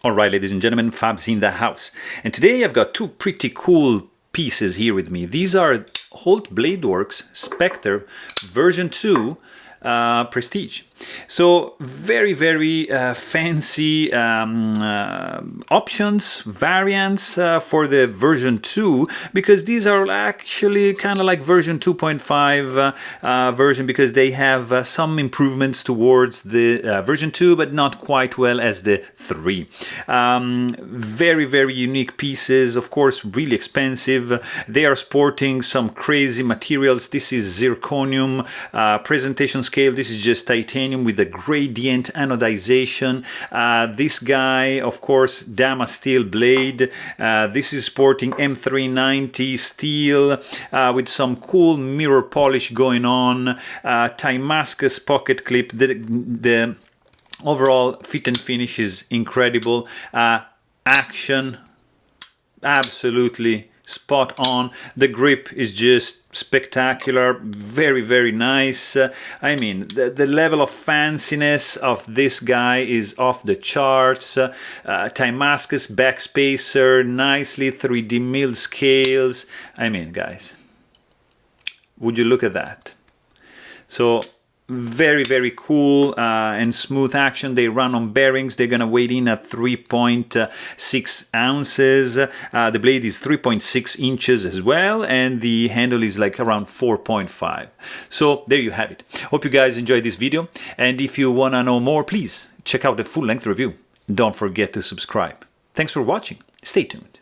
Alright, ladies and gentlemen, Fab's in the house. And today I've got two pretty cool pieces here with me. These are Holt Bladeworks Specter version 2 Prestige. So very fancy options, variants for the version 2, because these are actually kind of like version 2.5 version, because they have some improvements towards the version 2, but not quite well as the 3. Very unique pieces, of course, really expensive. They are sporting some crazy materials. This is zirconium presentation scale. This is just titanium with a gradient anodization. This guy, of course, Dama steel blade. This is sporting M390 steel with some cool mirror polish going on. Damascus pocket clip. The overall fit and finish is incredible. Action, absolutely spot on. The grip is just spectacular, very nice. I mean, the level of fanciness of this guy is off the charts. Damascus backspacer, nicely 3D milled scales. I mean, guys, would you look at that? So very cool and smooth action. They run on bearings. They're gonna weigh in at 3.6 ounces. The blade is 3.6 inches as well, and the handle is like around 4.5. So there you have it. Hope you guys enjoyed this video, and if you wanna know more, please check out the full-length review. Don't forget to subscribe. Thanks for watching. Stay tuned.